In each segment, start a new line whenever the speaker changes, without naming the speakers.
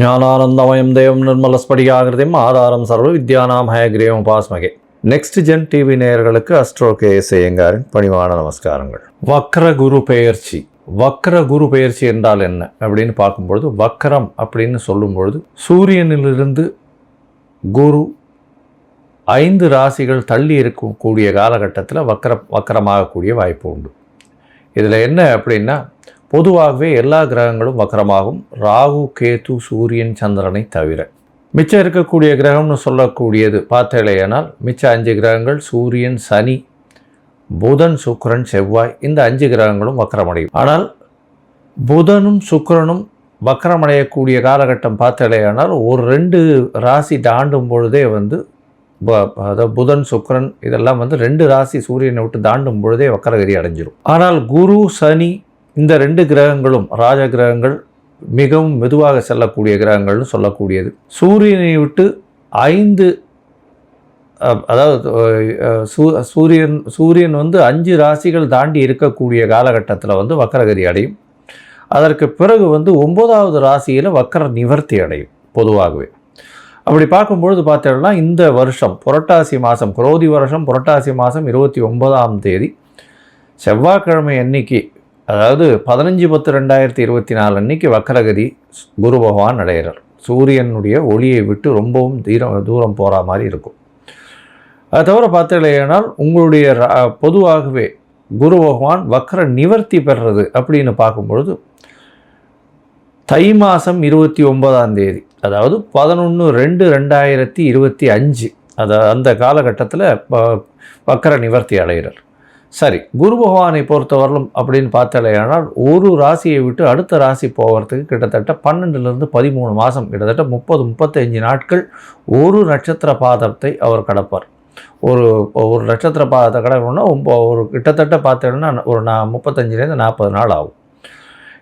ஞானானந்தமயம் தேவம் நிர்மலஸ்படிகாகிருதிம் ஆதாரம் சர்வ வித்யானாம் ஹயக்ரீவம் உபாஸ்மகே. நெக்ஸ்ட் ஜென் டிவி நேயர்களுக்கு அஸ்ட்ரோ கேஎஸ் ஐயங்காரின் பணிவான நமஸ்காரங்கள். வக்ர குரு பெயர்ச்சி. வக்ர குரு பெயர்ச்சி என்றால் என்ன அப்படின்னு பார்க்கும்பொழுது, வக்ரம் அப்படின்னு சொல்லும்பொழுது சூரியனிலிருந்து குரு 5 ராசிகள் தள்ளி இருக்கக்கூடிய காலகட்டத்தில் வக்கரமாகக்கூடிய வாய்ப்பு உண்டு. இதில் என்ன அப்படின்னா, பொதுவாகவே எல்லா கிரகங்களும் வக்கரமாகும், ராகு கேது சூரியன் சந்திரனை தவிர. மிச்சம் இருக்கக்கூடிய கிரகம்னு சொல்லக்கூடியது பார்த்தேனால் மிச்சம் 5 கிரகங்கள் சூரியன் சனி புதன் சுக்கிரன் செவ்வாய், இந்த 5 கிரகங்களும் வக்கரமடையும். ஆனால் புதனும் சுக்கிரனும் வக்கரமடையக்கூடிய காலகட்டம் பார்த்தேனால் ஒரு 2 ராசி தாண்டும் பொழுதே அதாவது புதன் சுக்கிரன் இதெல்லாம் 2 ராசி சூரியனை விட்டு தாண்டும் பொழுதே வக்கரகதி அடைஞ்சிடும். ஆனால் குரு சனி இந்த 2 கிரகங்களும் ராஜ கிரகங்கள், மிகவும் மெதுவாக செல்லக்கூடிய கிரகங்கள்னு சொல்லக்கூடியது. சூரியனை விட்டு 5 அதாவது சூரியன் 5 ராசிகள் தாண்டி இருக்கக்கூடிய காலகட்டத்தில் வக்கரகதி அடையும். அதற்கு பிறகு 9வது ராசியில் வக்கர நிவர்த்தி அடையும். பொதுவாகவே அப்படி பார்க்கும்பொழுது பார்த்தோம்னா, இந்த வருஷம் புரட்டாசி மாதம், குரோதி வருஷம் புரட்டாசி மாதம் 29ஆம் தேதி செவ்வாய்க்கிழமை அன்னைக்கு, அதாவது 15/10/2024 அன்னைக்கு வக்கரகதி குரு பகவான் அடைகிறார். சூரியனுடைய ஒளியை விட்டு ரொம்பவும் தூரம் போகிற மாதிரி இருக்கும். அது தவிர பார்த்தீங்கன்னா, உங்களுடைய பொதுவாகவே குரு பகவான் வக்கர நிவர்த்தி பெறுறது அப்படின்னு பார்க்கும்பொழுது தை மாதம் 29ஆம் தேதி, அதாவது 11/2/2025 அந்த காலகட்டத்தில் வக்கர நிவர்த்தி அடைகிறார். சரி, குரு பகவானை பொறுத்தவரையிலும் அப்படின்னு பார்த்தாலேயானால் ஒரு ராசியை விட்டு அடுத்த ராசி போகிறதுக்கு கிட்டத்தட்ட 12லிருந்து 13 மாதம், கிட்டத்தட்ட 30-35 நாட்கள் ஒரு நட்சத்திர பாதத்தை அவர் கடப்பார். ஒரு நட்சத்திர பாதத்தை கடக்கணும்னா ஒரு கிட்டத்தட்ட பார்த்தீங்கன்னா ஒரு 35லேருந்து 40 நாள் ஆகும்.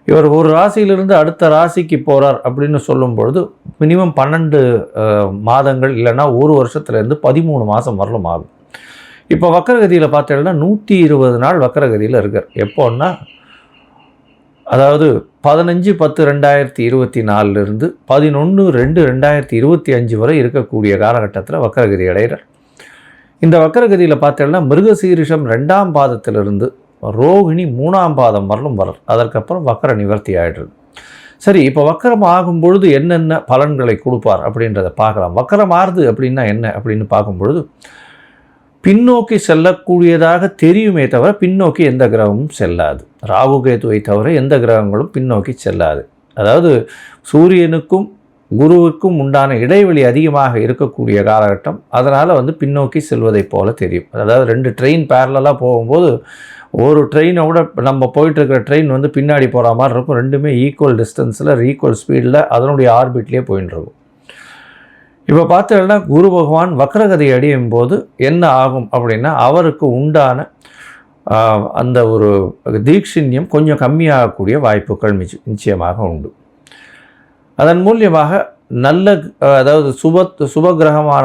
இவர் ஒரு ராசியிலிருந்து அடுத்த ராசிக்கு போகிறார் அப்படின்னு சொல்லும்பொழுது மினிமம் 12 மாதங்கள், இல்லைன்னா ஒரு வருஷத்துலேருந்து 13 மாதம் வரலும் ஆகும். இப்போ வக்கரகதியில் பார்த்தீங்கன்னா 120 நாள் வக்கரகதியில் இருக்கார். எப்போன்னா, அதாவது 15/10/2024 11/2/2025 வரை இருக்கக்கூடிய காலகட்டத்தில் வக்கரகதி அடைகிறார். இந்த வக்கரகதியில் பார்த்தீங்கன்னா மிருகசீரிஷம் 2ஆம் பாதத்திலிருந்து ரோகிணி 3ஆம் பாதம் வரலும் வர்றார். அதற்கப்புறம் வக்கர நிவர்த்தி ஆகிடுறது. சரி, இப்போ வக்கரம் ஆகும்பொழுது என்னென்ன பலன்களை கொடுப்பார் அப்படின்றத பார்க்கலாம். வக்கரம் ஆறுது அப்படின்னா என்ன அப்படின்னு பார்க்கும்பொழுது, பின்னோக்கி செல்லக்கூடியதாக தெரியுமே தவிர பின்னோக்கி எந்த கிரகமும் செல்லாது. ராகு கேதுவை தவிர எந்த கிரகங்களும் பின்னோக்கி செல்லாது. அதாவது சூரியனுக்கும் குருவுக்கும் உண்டான இடைவெளி அதிகமாக இருக்கக்கூடிய காலகட்டம். அதனால் பின்னோக்கி செல்வதை போல தெரியும். அதாவது 2 ட்ரெயின் பேரலாக போகும்போது ஒரு ட்ரெயினை விட நம்ம போயிட்டுருக்கிற ட்ரெயின் பின்னாடி போகிற மாதிரி இருக்கும். ரெண்டுமே ஈக்குவல் டிஸ்டன்ஸில் ஈக்குவல் ஸ்பீடில் அதனுடைய ஆர்பிட்லேயே போயின்னு இருக்கும். இப்போ பார்த்தீங்கன்னா குரு பகவான் வக்கரகதி அடையும் போது என்ன ஆகும் அப்படின்னா, அவருக்கு உண்டான அந்த ஒரு தீட்சிண்யம் கொஞ்சம் கம்மியாகக்கூடிய வாய்ப்புகள் நிச்சயமாக உண்டு. அதன் மூலியமாக அதாவது சுபகிரகமான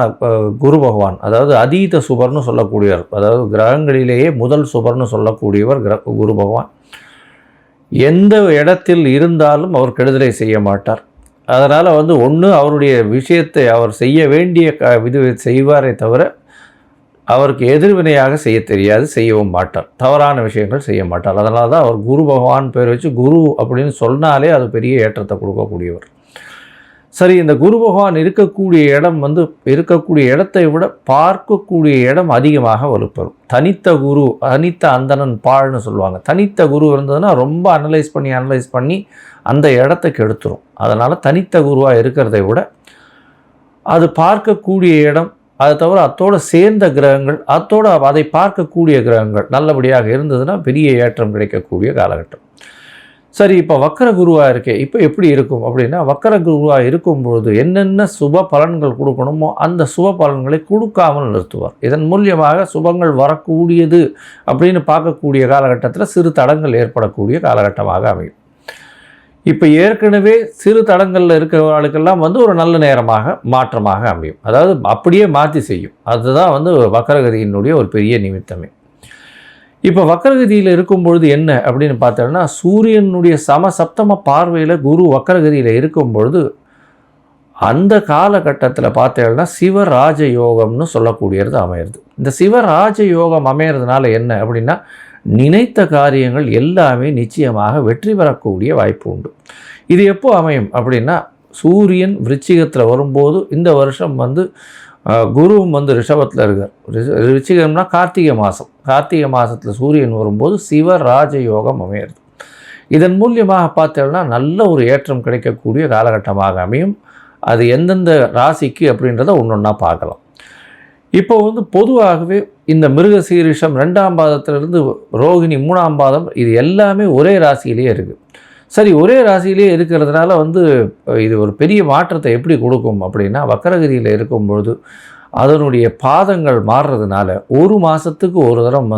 குரு பகவான், அதாவது அதீத சுபர்னு சொல்லக்கூடியவர், அதாவது கிரகங்களிலேயே முதல் சுபர்னு சொல்லக்கூடியவர் குரு பகவான். எந்த இடத்தில் இருந்தாலும் அவர் கெடுதலை செய்ய மாட்டார். அதனால் ஒன்று அவருடைய விஷயத்தை அவர் செய்ய வேண்டிய செய்வாரே தவிர அவருக்கு எதிர்வினையாக செய்ய தெரியாது, செய்யவும் மாட்டார். தவறான விஷயங்கள் செய்ய மாட்டார். அதனால தான் அவர் குரு பகவான் பேர் வச்சு குரு அப்படின்னு சொன்னாலே அது பெரிய ஏற்றத்தை கொடுக்கக்கூடியவர். சரி, இந்த குரு பகவான் இருக்கக்கூடிய இடம் இருக்கக்கூடிய இடத்தை விட பார்க்கக்கூடிய இடம் அதிகமாக வலுப்பெறும். தனித்த குரு, தனித்த அந்தணன் பாழ்னு சொல்லுவாங்க. தனித்த குரு இருந்ததுன்னா ரொம்ப அனலைஸ் பண்ணி அந்த இடத்துக்கு எடுத்துரும். அதனால் தனித்த குருவாக இருக்கிறதை விட அது பார்க்கக்கூடிய இடம், அதை தவிர அத்தோடு சேர்ந்த கிரகங்கள், அதை பார்க்கக்கூடிய கிரகங்கள் நல்லபடியாக இருந்ததுன்னா பெரிய ஏற்றம் கிடைக்கக்கூடிய காலகட்டம். சரி, இப்போ வக்கர குருவாக இருக்கே, இப்போ எப்படி இருக்கும் அப்படின்னா, வக்கர குருவாக இருக்கும்பொழுது என்னென்ன சுப பலன்கள் கொடுக்கணுமோ அந்த சுப பலன்களை கொடுக்காமல் நிறுத்துவார். இதன் மூலியமாக சுபங்கள் வரக்கூடியது அப்படின்னு பார்க்கக்கூடிய காலகட்டத்தில் சிறு தடங்கள் ஏற்படக்கூடிய காலகட்டமாக அமையும். இப்போ ஏற்கனவே சிறு தடங்களில் இருக்கிறவர்களுக்கெல்லாம் ஒரு நல்ல நேரமாக மாற்றமாக அமையும். அதாவது அப்படியே மாற்றி செய்யும். அதுதான் வக்கரகதியினுடைய ஒரு பெரிய நிமித்தமே. இப்போ வக்கரகதியில் இருக்கும்பொழுது என்ன அப்படின்னு பார்த்தோம்னா, சூரியனுடைய சப்தம பார்வையில் குரு வக்கரகதியில் இருக்கும்பொழுது அந்த காலகட்டத்தில் பார்த்தீங்கன்னா சிவராஜ யோகம்னு சொல்லக்கூடியது அமையிறது. இந்த சிவராஜ யோகம் அமையிறதுனால என்ன அப்படின்னா, நினைத்த காரியங்கள் எல்லாமே நிச்சயமாக வெற்றி பெறக்கூடிய வாய்ப்பு உண்டு. இது எப்போ அமையும் அப்படின்னா, சூரியன் விருச்சிகத்தில் வரும்போது இந்த வருஷம் குருவும் ரிஷபத்தில் இருக்கார். விருச்சிகம்னா கார்த்திகை மாதம். கார்த்திகை மாதத்தில் சூரியன் வரும்போது சிவராஜ யோகம் அமையிறது. இதன் மூலியமாக பார்த்தோம்னா நல்ல ஒரு ஏற்றம் கிடைக்கக்கூடிய காலகட்டமாக அமையும். அது எந்தெந்த ராசிக்கு அப்படின்றத ஒன்றொன்னா பார்க்கலாம். இப்போ பொதுவாகவே இந்த மிருகசீரிஷம் 2ஆம் பாதத்திலிருந்து ரோகிணி 3ஆம் பாதம் இது எல்லாமே ஒரே ராசியிலே இருக்குது. சரி, ஒரே ராசியிலே இருக்கிறதுனால இது ஒரு பெரிய மாற்றத்தை எப்படி கொடுக்கும் அப்படின்னா, வக்கரகிரியில் இருக்கும்பொழுது அதனுடைய பாதங்கள் மாறுறதுனால ஒரு மாதத்துக்கு ஒரு தரம்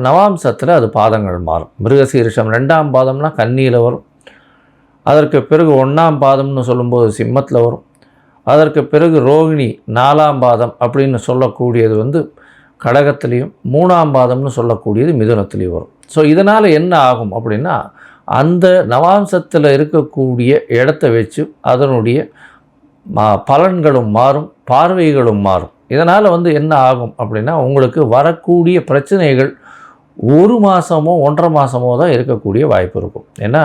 நவாம்சத்தில் அது பாதங்கள் மாறும். மிருகசீரிஷம் 2ஆம் பாதம்னா கன்னியில் வரும். அதற்கு பிறகு 1ஆம் பாதம்னு சொல்லும்போது சிம்மத்தில் வரும். அதற்கு பிறகு ரோகிணி 4ஆம் பாதம் அப்படின்னு சொல்லக்கூடியது கடகத்திலையும், 3ஆம் பாதம்னு சொல்லக்கூடியது மிதுனத்திலையும் வரும். ஸோ இதனால் என்ன ஆகும் அப்படின்னா, அந்த நவாம்சத்தில் இருக்கக்கூடிய இடத்த வச்சு அதனுடைய பலன்களும் மாறும், பார்வைகளும் மாறும். இதனால் என்ன ஆகும் அப்படின்னா, உங்களுக்கு வரக்கூடிய பிரச்சனைகள் ஒரு மாதமோ 1.5 மாதமோ தான் இருக்கக்கூடிய வாய்ப்பு இருக்கும். ஏன்னா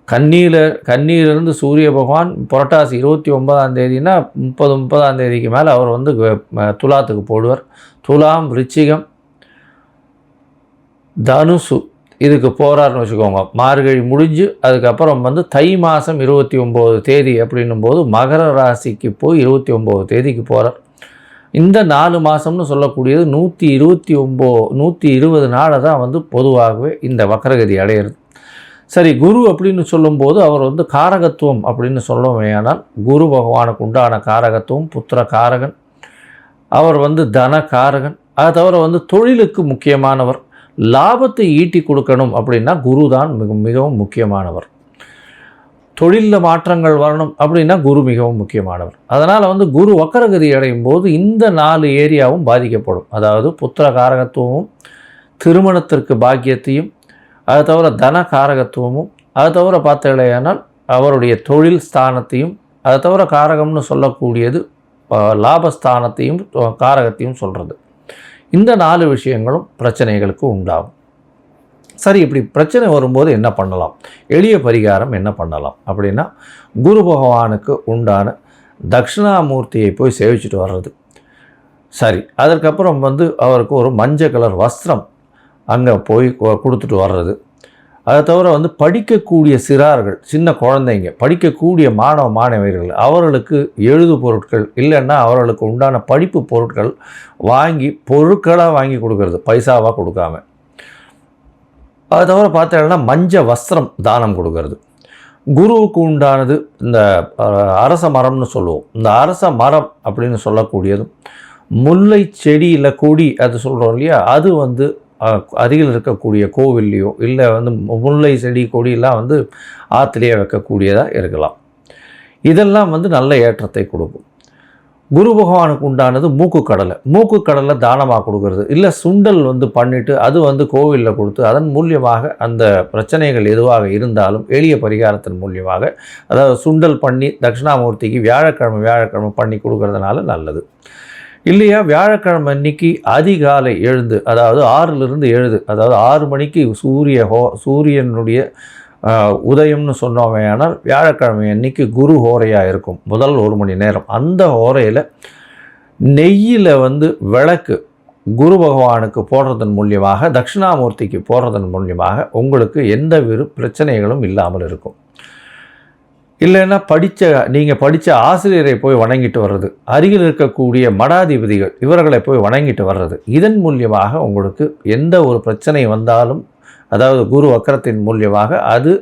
கன்னியிலிருந்து சூரிய பகவான் புரட்டாசி 29ஆம் தேதினா 30ஆம் தேதிக்கு மேலே அவர் துலாத்துக்கு போடுவார். துலாம், விருச்சிகம், தனுசு இதுக்கு போகிறாருன்னு வச்சுக்கோங்க. மார்கழி முடிஞ்சு அதுக்கப்புறம் தை மாதம் 29 தேதி அப்படின்னும் போது மகர ராசிக்கு போய் 29 தேதிக்கு போகிறார். இந்த 4 மாதம்னு சொல்லக்கூடியது 120 நாளை தான் பொதுவாகவே இந்த வக்கரகதி அடையிறது. சரி, குரு அப்படின்னு சொல்லும்போது அவர் காரகத்துவம் அப்படின்னு சொல்லுவேயானால், குரு பகவானுக்கு உண்டான காரகத்துவம் புத்திர காரகன். அவர் தன காரகன். அதை தவிர தொழிலுக்கு முக்கியமானவர். லாபத்தை ஈட்டி கொடுக்கணும் அப்படின்னா குரு தான் மிகவும் முக்கியமானவர். தொழிலில் மாற்றங்கள் வரணும் அப்படின்னா குரு மிகவும் முக்கியமானவர். அதனால் குரு வக்கரகதி அடையும் போது இந்த 4 ஏரியாவும் பாதிக்கப்படும். அதாவது புத்திர காரகத்துவமும், திருமணத்திற்கு பாக்கியத்தையும், அதை தவிர தன காரகத்துவமும், அதை தவிர பார்த்தீங்களேனால் அவருடைய தொழில் ஸ்தானத்தையும், அதை தவிர காரகம்னு சொல்லக்கூடியது லாபஸ்தானத்தையும் காரகத்தையும் சொல்கிறது. இந்த 4 விஷயங்களும் பிரச்சனைகளுக்கு உண்டாகும். சரி, இப்படி பிரச்சனை வரும்போது என்ன பண்ணலாம்? எளிய பரிகாரம் என்ன பண்ணலாம் அப்படின்னா, குரு பகவானுக்கு உண்டான தட்சிணாமூர்த்தியை போய் சேவிச்சுட்டு வர்றது. சரி, அதற்கப்புறம் அவருக்கு ஒரு மஞ்சள் கலர் வஸ்திரம் அங்கே போய் கொடுத்துட்டு வர்றது. அதை தவிர படிக்கக்கூடிய சிறார்கள், சின்ன குழந்தைங்க, படிக்கக்கூடிய மாணவர்கள் அவர்களுக்கு எழுது பொருட்கள் இல்லைன்னா அவர்களுக்கு உண்டான படிப்பு பொருட்கள் பொருட்களாக வாங்கி கொடுக்கறது, பைசாவாக கொடுக்காம. அதை தவிர பார்த்தீங்கன்னா மஞ்சள் வஸ்திரம் தானம் கொடுக்கறது. குருவுக்கு உண்டானது இந்த அரச மரம்னு சொல்லுவோம். இந்த அரச மரம் அப்படின்னு சொல்லக்கூடியதும் முல்லை செடி இல்லை கொடி அது சொல்கிறோம் இல்லையா, அது அருகில் இருக்கக்கூடிய கோவில்லையோ இல்லை முல்லை செடி கொடியெல்லாம் ஆற்றுலையே வைக்கக்கூடியதாக இருக்கலாம். இதெல்லாம் நல்ல ஏற்றத்தை கொடுக்கும். குரு பகவானுக்கு உண்டானது மூக்குக்கடலை தானமாக கொடுக்கறது. இல்லை சுண்டல் பண்ணிவிட்டு அது கோவிலில் கொடுத்து அதன் மூலியமாக அந்த பிரச்சனைகள் எதுவாக இருந்தாலும் எளிய பரிகாரத்தின் மூலியமாக, அதாவது சுண்டல் பண்ணி தட்சிணாமூர்த்திக்கு வியாழக்கிழமை பண்ணி கொடுக்கறதுனால நல்லது. இல்லையா, வியாழக்கிழமை அன்னைக்கு அதிகாலை எழுந்து, அதாவது 6லிருந்து 7, அதாவது 6 மணிக்கு சூரியனுடைய உதயம்னு சொன்னோமையானால் வியாழக்கிழமை அன்னைக்கு குரு ஹோரையாக இருக்கும். முதல் 1 மணி நேரம் அந்த ஹோரையில் நெய்யில் விளக்கு குரு பகவானுக்கு போடுறதன் மூலியமாக, தட்சிணாமூர்த்திக்கு போடுறதன் மூலியமாக உங்களுக்கு எந்த பிரச்சனைகளும் இல்லாமல் இருக்கும். இல்லைன்னா நீங்கள் படித்த ஆசிரியரை போய் வணங்கிட்டு வர்றது, அருகில் இருக்கக்கூடிய மடாதிபதிகள் இவர்களை போய் வணங்கிட்டு வர்றது, இதன் மூலியமாக உங்களுக்கு எந்த ஒரு பிரச்சனை வந்தாலும், அதாவது குரு வக்கரத்தின் மூலியமாக அது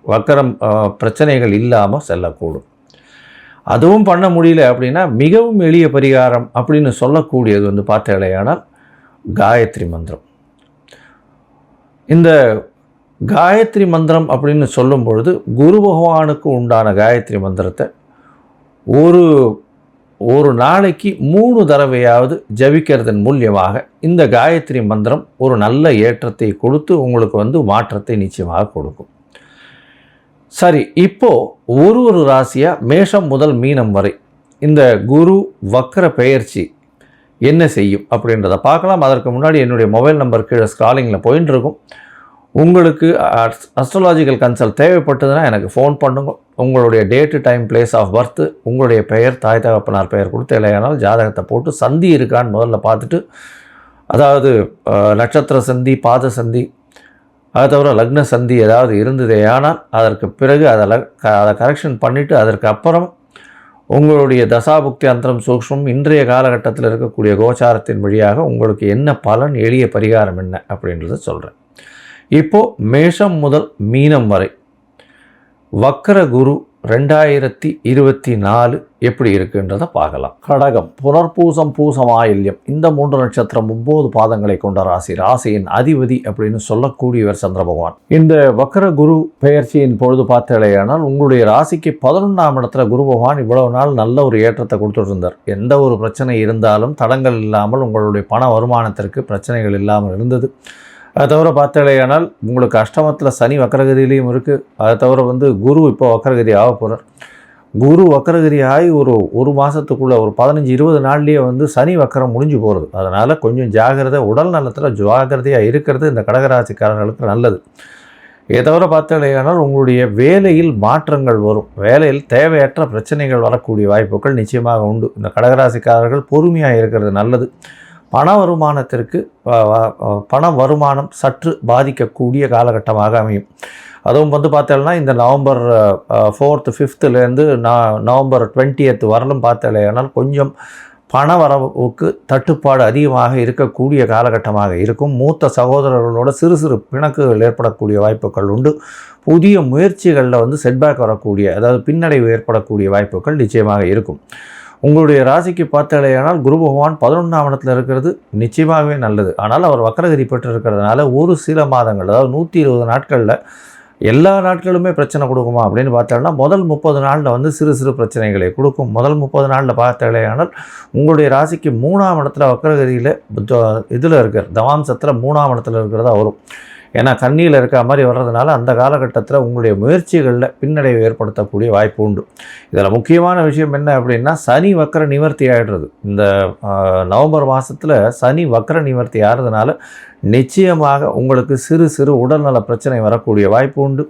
வக்கரம் பிரச்சனைகள் இல்லாமல் செல்லக்கூடும். அதுவும் பண்ண முடியல அப்படின்னா மிகவும் எளிய பரிகாரம் அப்படின்னு சொல்லக்கூடியது பார்த்தீங்களேயானால் காயத்ரி மந்திரம். இந்த காயத்ரி மந்திரம் அப்படின்னு சொல்லும் பொழுது குரு பகவானுக்கு உண்டான காயத்ரி மந்திரத்தை ஒரு நாளைக்கு 3 தடவையாவது ஜபிக்கிறதன் மூலியமாக இந்த காயத்ரி மந்திரம் ஒரு நல்ல ஏற்றத்தை கொடுத்து உங்களுக்கு மாற்றத்தை நிச்சயமாக கொடுக்கும். சரி, இப்போது ஒரு ராசியாக மேஷம் முதல் மீனம் வரை இந்த குரு வக்கர பெயர்ச்சி என்ன செய்யும் அப்படின்றத பார்க்கலாம். அதற்கு முன்னாடி என்னுடைய மொபைல் நம்பர் கீழே ஸ்க்ராலிங்கில் போயின்னு இருக்கும். உங்களுக்கு அஸ்ட்ராலாஜிக்கல் கன்சல்ட் தேவைப்பட்டதுன்னா எனக்கு ஃபோன் பண்ணுங்க. உங்களுடைய date, time, place of birth, உங்களுடைய பெயர், தாய் தகப்பனார் பெயர் கொடுத்து இல்லையானால் ஜாதகத்தை போட்டு சந்தி இருக்கான்னு முதல்ல பார்த்துட்டு, அதாவது நட்சத்திர சந்தி, பாத சந்தி, அதை தவிர லக்ன சந்தி ஏதாவது இருந்ததே ஆனால் அதற்கு பிறகு அதை கரெக்ஷன் பண்ணிவிட்டு அதற்கு அப்புறம் உங்களுடைய தசாபுக்தி அந்தரம் சூக்ஷ்மம் இன்றைய காலகட்டத்தில் இருக்கக்கூடிய கோச்சாரத்தின் வழியாக உங்களுக்கு என்ன பலன், எளிய பரிகாரம் என்ன அப்படின்றத சொல்கிறேன். இப்போது மேஷம் முதல் மீனம் வரை வக்கர குரு 2024 எப்படி இருக்குன்றதை பார்க்கலாம். கடகம், புனர்பூசம், பூசம், ஆயில்யம் இந்த 3 நட்சத்திரம் 9 பாதங்களை கொண்ட ராசி. ராசியின் அதிபதி அப்படின்னு சொல்லக்கூடியவர் சந்திர பகவான். இந்த வக்கர குரு பெயர்ச்சியின் பொழுது பார்த்தேனால் உங்களுடைய ராசிக்கு 11ஆம் இடத்துல குரு பகவான் இவ்வளவு நாள் நல்ல ஒரு ஏற்றத்தை கொடுத்துட்டு இருந்தார். எந்த ஒரு பிரச்சனை இருந்தாலும் தடங்கள் இல்லாமல் உங்களுடைய பண வருமானத்திற்கு பிரச்சனைகள் இல்லாமல் இருந்தது. அதை தவிர பார்த்தேனால் உங்களுக்கு அஷ்டமத்தில் சனி வக்கரகதியிலையும் இருக்குது. அதை தவிர குரு இப்போ வக்கரகதி ஆக போகிறார். குரு வக்கரகதி ஆகி ஒரு மாதத்துக்குள்ளே ஒரு 15-20 நாள்லேயே சனி வக்கரம் முடிஞ்சு போகிறது. அதனால் கொஞ்சம் ஜாகிரதை, உடல் நலத்தில் ஜாகிரதையாக இருக்கிறது இந்த கடகராசிக்காரர்களுக்கு நல்லது. இதை தவிர பார்த்தேனால் உங்களுடைய வேலையில் மாற்றங்கள் வரும். வேலையில் தேவையற்ற பிரச்சனைகள் வரக்கூடிய வாய்ப்புகள் நிச்சயமாக உண்டு. இந்த கடகராசிக்காரர்கள் பொறுமையாக இருக்கிறது நல்லது. பண வருமானம் சற்று பாதிக்கக்கூடிய காலகட்டமாக அமையும். அதுவும் பார்த்தேன்னா இந்த November 4th 5th November 20th வரலும் பார்த்தேனால் கொஞ்சம் பண வரவுக்கு தட்டுப்பாடு அதிகமாக இருக்கக்கூடிய காலகட்டமாக இருக்கும். மூத்த சகோதரர்களோட சிறு சிறு பிணக்குகள் ஏற்படக்கூடிய வாய்ப்புகள் உண்டு. புதிய முயற்சிகளில் செட்பேக் வரக்கூடிய, அதாவது பின்னடைவு ஏற்படக்கூடிய வாய்ப்புகள் நிச்சயமாக இருக்கும். உங்களுடைய ராசிக்கு பார்த்தேனால் குரு பகவான் 11ஆம் இடத்துல இருக்கிறது நிச்சயமாகவே நல்லது. ஆனால் அவர் வக்கரகதி பெற்று இருக்கிறதுனால ஒரு சில மாதங்கள், அதாவது 120 நாட்களில் எல்லா நாட்களுமே பிரச்சனை கொடுக்குமா அப்படின்னு பார்த்தோம்னா முதல் 30 நாளில் சிறு சிறு பிரச்சனைகளை கொடுக்கும். முதல் 30 நாளில் பார்த்தேனால் உங்களுடைய ராசிக்கு 3ஆம் இடத்துல வக்கரகதியில் இதில் இருக்கிற தவாம்சத்தில் 3ஆம் இடத்துல இருக்கிறதா வரும். ஏன்னா கண்ணியில் இருக்கிற மாதிரி வர்றதுனால அந்த காலகட்டத்தில் உங்களுடைய முயற்சிகளில் பின்னடைவு ஏற்படுத்தக்கூடிய வாய்ப்பு உண்டு. இதில் முக்கியமான விஷயம் என்ன அப்படின்னா, சனி வக்கர நிவர்த்தி ஆகிடுறது. இந்த நவம்பர் மாதத்தில் சனி வக்கர நிவர்த்தி ஆகிறதுனால நிச்சயமாக உங்களுக்கு சிறு சிறு உடல்நல பிரச்சனை வரக்கூடிய வாய்ப்பு உண்டு.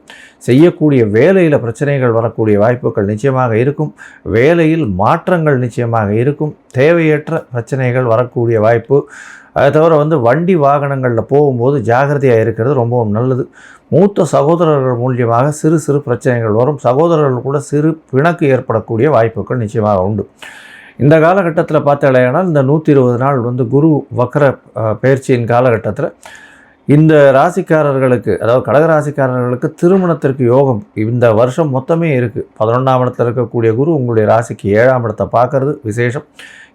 செய்யக்கூடிய வேலையில் பிரச்சனைகள் வரக்கூடிய வாய்ப்புகள் நிச்சயமாக இருக்கும். வேலையில் மாற்றங்கள் நிச்சயமாக இருக்கும். தேவையற்ற பிரச்சனைகள் வரக்கூடிய வாய்ப்பு. அதை தவிர வண்டி வாகனங்களில் போகும்போது ஜாகிரதையாக இருக்கிறது ரொம்பவும் நல்லது. மூத்த சகோதரர்கள் மூலியமாக சிறு சிறு பிரச்சனைகள் வரும். சகோதரர்கள் கூட சிறு பிணக்கு ஏற்படக்கூடிய வாய்ப்புகள் நிச்சயமாக உண்டு. இந்த காலகட்டத்தில் பார்த்தேனால் இந்த 120 நாள் குரு வக்கர பயிற்சியின் காலகட்டத்தில் இந்த ராசிக்காரர்களுக்கு, அதாவது கடகராசிக்காரர்களுக்கு திருமணத்திற்கு யோகம் இந்த வருஷம் மொத்தமே இருக்குது. 11ஆம் இடத்தில் இருக்கக்கூடிய குரு உங்களுடைய ராசிக்கு 7ஆம் இடத்தை பார்க்கறது விசேஷம்.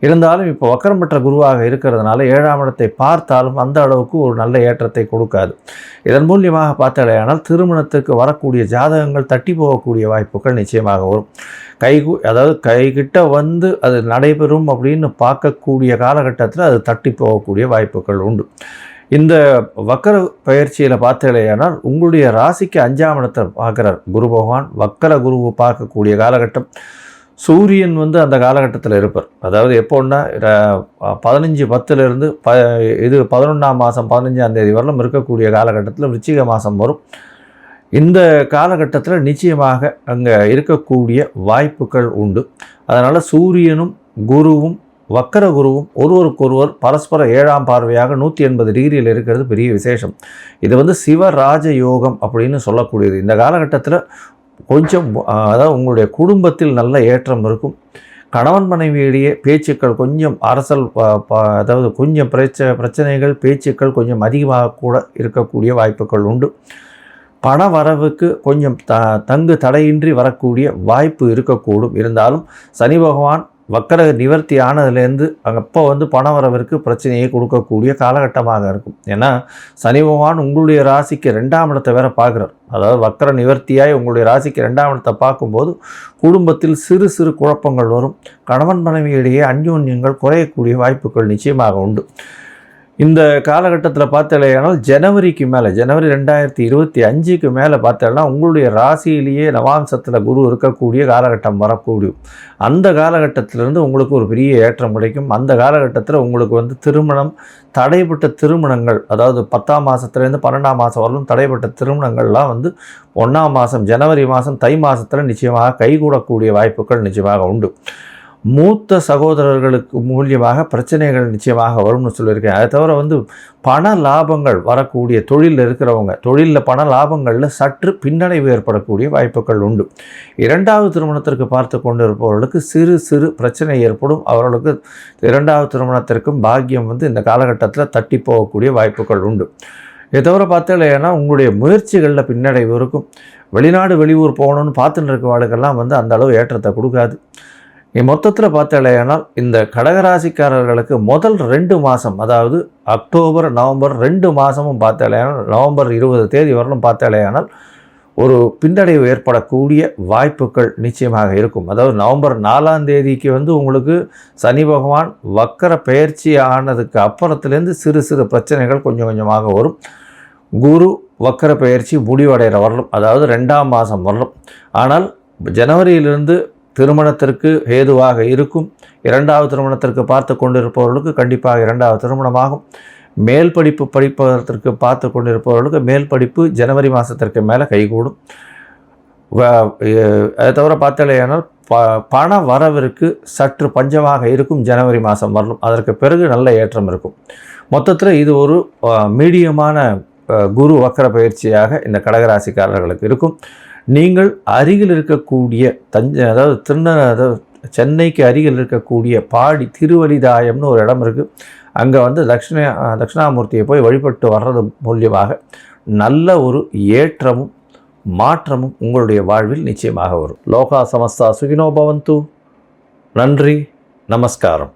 இருந்தாலும் இப்போ வக்கரம் பெற்ற குருவாக இருக்கிறதுனால 7ஆம் இடத்தை பார்த்தாலும் அந்த அளவுக்கு ஒரு நல்ல ஏற்றத்தை கொடுக்காது. இதன் மூலியமாக பார்த்தேனால் திருமணத்திற்கு வரக்கூடிய ஜாதகங்கள் தட்டி போகக்கூடிய வாய்ப்புகள் நிச்சயமாக வரும். அதாவது கைகிட்ட அது நடைபெறும் அப்படின்னு பார்க்கக்கூடிய காலகட்டத்தில் அது தட்டி போகக்கூடிய வாய்ப்புகள் உண்டு. இந்த வக்கர பயிற்சியில் பார்த்தேனால் உங்களுடைய ராசிக்கு 5ஆம் இடத்தை பார்க்குறார் குரு பகவான். வக்கர குருவை பார்க்கக்கூடிய காலகட்டம். சூரியன் அந்த காலகட்டத்தில் இருப்பார். அதாவது எப்போன்னா 15/10 இது 11ஆம் மாதம் 15ஆம் தேதி வரலும் இருக்கக்கூடிய காலகட்டத்தில் விருச்சிக மாதம் வரும். இந்த காலகட்டத்தில் நிச்சயமாக அங்கே இருக்கக்கூடிய வாய்ப்புகள் உண்டு. அதனால் சூரியனும் குருவும் வக்கர குருவும் ஒருவருக்கொருவர் பரஸ்பர 7ஆம் பார்வையாக 180 டிகிரியில் இருக்கிறது பெரிய விசேஷம். இது சிவராஜ யோகம் அப்படின்னு சொல்லக்கூடியது. இந்த காலகட்டத்தில் கொஞ்சம் அதாவது உங்களுடைய குடும்பத்தில் நல்ல ஏற்றம் இருக்கும். கணவன் மனைவியிடையே பேச்சுக்கள் கொஞ்சம் அரசல், அதாவது கொஞ்சம் பிரச்சனைகள் பேச்சுக்கள் கொஞ்சம் அதிகமாக கூட இருக்கக்கூடிய வாய்ப்புகள் உண்டு. பண வரவுக்கு கொஞ்சம் தங்கு தடையின்றி வரக்கூடிய வாய்ப்பு இருக்கக்கூடும். இருந்தாலும் சனி பகவான் வக்கர நிவர்த்தி ஆனதுலேருந்து அப்போ பண வரவிற்கு பிரச்சனையை கொடுக்கக்கூடிய காலகட்டமாக இருக்கும். ஏன்னா சனி பகவான் உங்களுடைய ராசிக்கு 2ஆம் இடத்தை வேற பார்க்குறார். அதாவது வக்கர நிவர்த்தியாய் உங்களுடைய ராசிக்கு 2ஆம் இடத்தை பார்க்கும்போது குடும்பத்தில் சிறு சிறு குழப்பங்கள் வரும். கணவன் மனைவியிடையே அந்யோன்யங்கள் குறையக்கூடிய வாய்ப்புகள் நிச்சயமாக உண்டு. இந்த காலகட்டத்தில் பார்த்தலையானால் ஜனவரிக்கு மேலே, ஜனவரி 2025க்கு மேலே பார்த்தோன்னா உங்களுடைய ராசியிலேயே நவாம்சத்தில் குரு இருக்கக்கூடிய காலகட்டம் வரக்கூடிய அந்த காலகட்டத்திலிருந்து உங்களுக்கு ஒரு பெரிய ஏற்றம் கிடைக்கும். அந்த காலகட்டத்தில் உங்களுக்கு திருமணம், தடைப்பட்ட திருமணங்கள், அதாவது 10ஆம் மாதத்துலேருந்து 12ஆம் மாதம் வரலும் தடைப்பட்ட திருமணங்கள்லாம் 1ஆம் மாதம் ஜனவரி மாதம் தை மாதத்தில் நிச்சயமாக கைகூடக்கூடிய வாய்ப்புகள் நிச்சயமாக உண்டு. மூத்த சகோதரர்களுக்கு மூலியமாக பிரச்சனைகள் நிச்சயமாக வரும்னு சொல்லியிருக்கேன். அதை தவிர பண லாபங்கள் வரக்கூடிய தொழிலில் இருக்கிறவங்க, தொழிலில் பண லாபங்களில் சற்று பின்னடைவு ஏற்படக்கூடிய வாய்ப்புகள் உண்டு. 2வது திருமணத்திற்கு பார்த்து கொண்டு இருப்பவர்களுக்கு சிறு சிறு பிரச்சனை ஏற்படும். அவர்களுக்கு 2வது திருமணத்திற்கும் பாக்கியம் இந்த காலகட்டத்தில் தட்டி போகக்கூடிய வாய்ப்புகள் உண்டு. இதை தவிர பார்த்தீங்கன்னா உங்களுடைய முயற்சிகளில் பின்னடைவு இருக்கும். வெளிநாடு வெளியூர் போகணும்னு பார்த்துட்டு இருக்கவாளுக்கெல்லாம் அந்த அளவு ஏற்றத்தை கொடுக்காது. மொத்தத்தில் பார்த்தாலேயானால் இந்த கடகராசிக்காரர்களுக்கு முதல் 2 மாதம், அதாவது அக்டோபர் நவம்பர் 2 மாதமும் பார்த்தாலேயானால் நவம்பர் 20 தேதி வரலும் பார்த்தாலேயானால் ஒரு பின்னடைவு ஏற்படக்கூடிய வாய்ப்புகள் நிச்சயமாக இருக்கும். அதாவது நவம்பர் 4ஆம் தேதிக்கு உங்களுக்கு சனி பகவான் வக்கர பெயர்ச்சி ஆனதுக்கு அப்புறத்துலேருந்து சிறு சிறு பிரச்சனைகள் கொஞ்சம் கொஞ்சமாக வரும். குரு வக்கர பெயர்ச்சி முடிவடைகிற வரலும், அதாவது 2ஆம் மாதம் வரலும். ஆனால் ஜனவரியிலிருந்து திருமணத்திற்கு ஏதுவாக இருக்கும். 2வது திருமணத்திற்கு பார்த்து கொண்டிருப்பவர்களுக்கு கண்டிப்பாக 2வது திருமணமாகும். மேல் படிப்பு படிப்பதற்கு பார்த்து கொண்டிருப்பவர்களுக்கு மேல் படிப்பு ஜனவரி மாதத்திற்கு மேலே கைகூடும். அதை தவிர பார்த்தாலேயானால் பண வரவிற்கு சற்று பஞ்சமாக இருக்கும். ஜனவரி மாதம் வரலும், அதற்கு பிறகு நல்ல ஏற்றம் இருக்கும். மொத்தத்தில் இது ஒரு மீடியமான குரு வக்கர பயிற்சியாக இந்த கடகராசிக்காரர்களுக்கு இருக்கும். நீங்கள் அருகில் இருக்கக்கூடிய அதாவது சென்னைக்கு அருகில் இருக்கக்கூடிய பாடி திருவலிதாயம்னு ஒரு இடம் இருக்குது. அங்கே தட்சிணாமூர்த்தியை போய் வழிபட்டு வர்றது மூலியமாக நல்ல ஒரு ஏற்றமும் மாற்றமும் உங்களுடைய வாழ்வில் நிச்சயமாக வரும். லோகா சமஸ்தா சுகினோ பவந்து. நன்றி, நமஸ்காரம்.